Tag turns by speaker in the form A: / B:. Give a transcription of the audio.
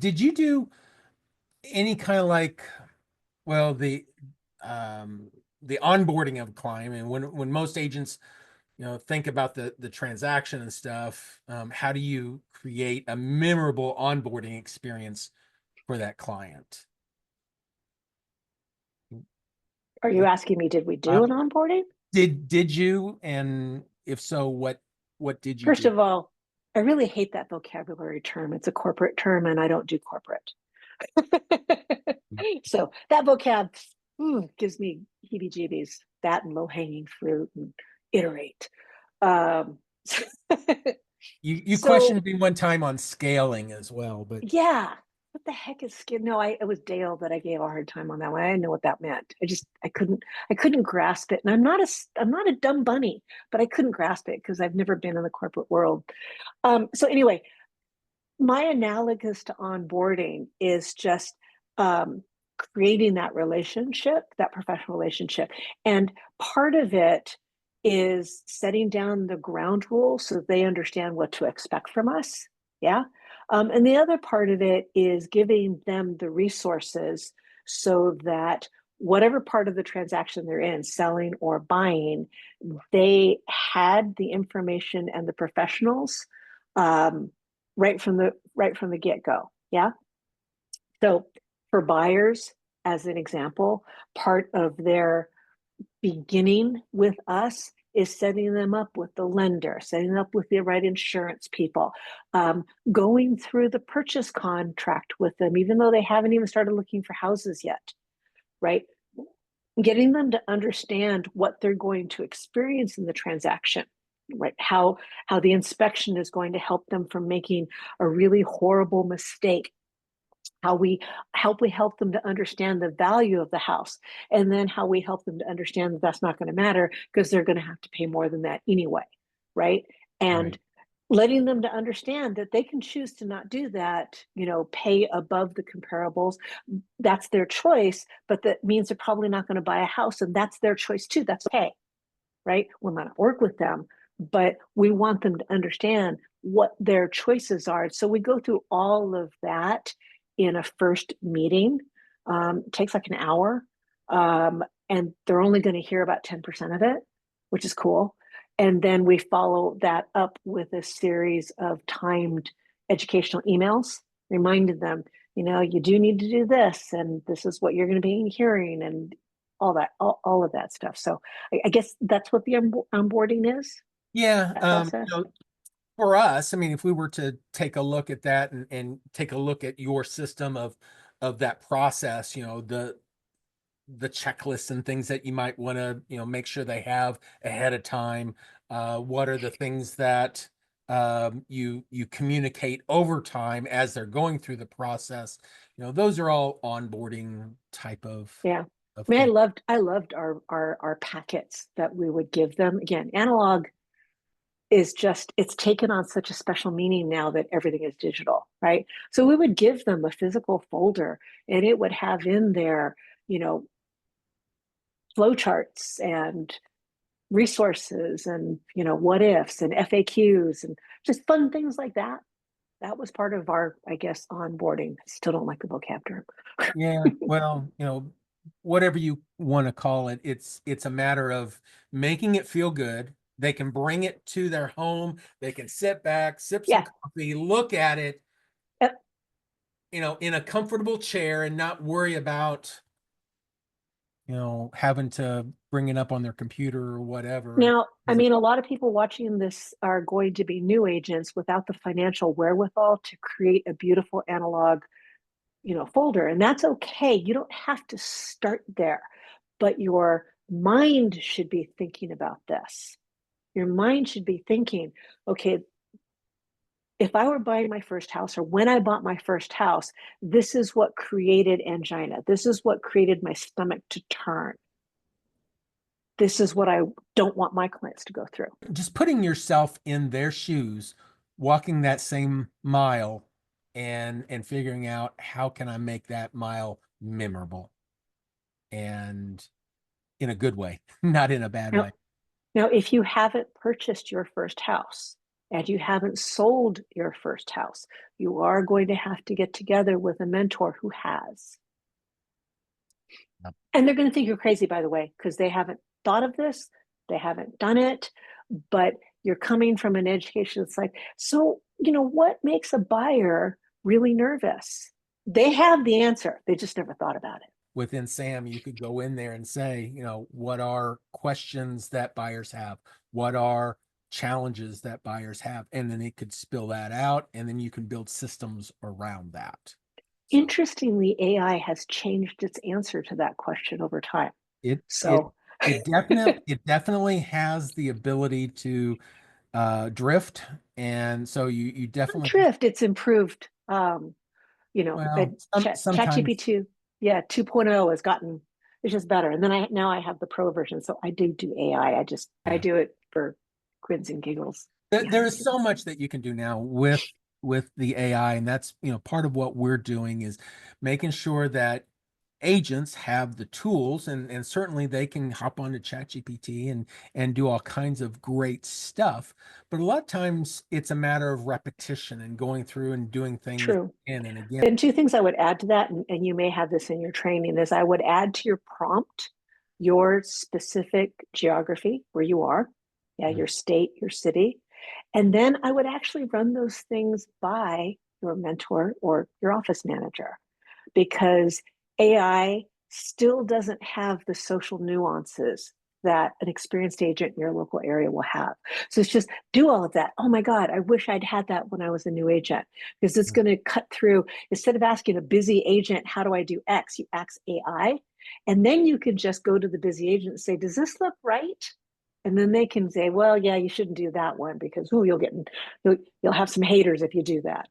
A: Did you do any kind of like, well, um the onboarding of a client, and when most agents, think about the transaction and stuff, how do you create a memorable onboarding experience for that client?
B: Are you asking me, did we do an
A: Um,
B: onboarding?
A: did you, and if so, what did you
B: First
A: do?
B: of all, I really hate that vocabulary term. It's a corporate term, and I don't do corporate. So that vocab gives me heebie-jeebies. That and low-hanging fruit and iterate. Um,
A: You
B: so
A: questioned me one time on scaling as well, but
B: yeah, what the heck is skin? No, it was Dale that I gave a hard time on that one. I didn't know what that meant. I couldn't grasp it. And I'm not a dumb bunny, but I couldn't grasp it because I've never been in the corporate world. So anyway, my analogous to onboarding is just um, creating that relationship, that professional relationship. And part of it is setting down the ground rules so they understand what to expect from us. Yeah. And the other part of it is giving them the resources so that whatever part of the transaction they're in, selling or buying, they had the information and the professionals um, right from the get-go. Yeah. So for buyers, as an example, part of their beginning with us is setting them up with the lender, setting them up with the right insurance people, going through the purchase contract with them, even though they haven't even started looking for houses yet, right? Getting them to understand what they're going to experience in the transaction, right? How the inspection is going to help them from making a really horrible mistake, how we help them to understand the value of the house, and then how we help them to understand that that's not going to matter because they're going to have to pay more than that anyway, right? And
A: right,
B: letting them to understand that they can choose to not do that, pay above the comparables. That's their choice, but that means they're probably not going to buy a house, and that's their choice too. That's okay, right? We'll not work with them, but we want them to understand what their choices are. So we go through all of that in a first meeting. It takes like an hour, and they're only going to hear about 10% of it, which is cool. And then we follow that up with a series of timed educational emails reminding them, you do need to do this, and this is what you're going to be hearing, and all of that stuff. So I guess that's what the onboarding is,
A: yeah.
B: that process.
A: For us, I mean, if we were to take a look at that, and take a look at your system of that process, the checklists and things that you might want to, make sure they have ahead of time. What are the things that you communicate over time as they're going through the process? Those are all onboarding type
B: Yeah.
A: of
B: I mean, I
A: things.
B: loved I loved our packets that we would give them. Again, analog is just, it's taken on such a special meaning now that everything is digital, right? So we would give them a physical folder, and it would have in there, you know, flowcharts and resources and, what ifs and FAQs and just fun things like that. That was part of our, I guess, onboarding. Still don't like the vocab term.
A: Yeah, well, whatever you want to call it, it's a matter of making it feel good. They can bring it to their home. They can sit back, sip some
B: Yeah.
A: coffee, look at it,
B: Yep.
A: in a comfortable chair, and not worry about, having to bring it up on their computer or whatever.
B: Now, I mean, a lot of people watching this are going to be new agents without the financial wherewithal to create a beautiful analog, folder. And that's okay. You don't have to start there, but your mind should be thinking about this. Your mind should be thinking, okay, if I were buying my first house, or when I bought my first house, this is what created angina. This is what created my stomach to turn. This is what I don't want my clients to go through.
A: Just putting yourself in their shoes, walking that same mile, and figuring out how can I make that mile memorable, and in a good way, not in a bad
B: Now,
A: way.
B: now, if you haven't purchased your first house, and you haven't sold your first house, you are going to have to get together with a mentor who has.
A: Yep.
B: And they're going to think you're crazy, by the way, because they haven't thought of this, they haven't done it, but you're coming from an education. It's like, so, what makes a buyer really nervous? They have the answer, they just never thought about it.
A: Within SAM, you could go in there and say, what are questions that buyers have? What are challenges that buyers have? And then it could spill that out, and then you can build systems around that. So
B: Interestingly, AI has changed its answer to that question over time.
A: it it
B: So,
A: it definitely has the ability to drift, and so you definitely have,
B: drift, it's improved.
A: well, sometimes.
B: ChatGPT, yeah, 2.0 has gotten, it's just better. And then now I have the pro version, so I do AI. I
A: Yeah.
B: do it for grins and giggles
A: There
B: behind the
A: is so
B: scenes.
A: much that you can do now with the AI, and that's part of what we're doing is making sure that agents have the tools, and certainly they can hop onto ChatGPT and do all kinds of great stuff. But a lot of times it's a matter of repetition and going through and doing things
B: True.
A: again and again.
B: And two things I would add to that, and you may have this in your training, is I would add to your prompt your specific geography where you are, yeah,
A: Mhm.
B: your state, your city. And then I would actually run those things by your mentor or your office manager, because AI still doesn't have the social nuances that an experienced agent in your local area will have. So it's just do all of that. Oh my God, I wish I'd had that when I was a new agent, because it's going to cut through. Instead of asking a busy agent, how do I do X? You ask AI, and then you can just go to the busy agent and say, does this look right? And then they can say, well, yeah, you shouldn't do that one because you'll have some haters if you do that.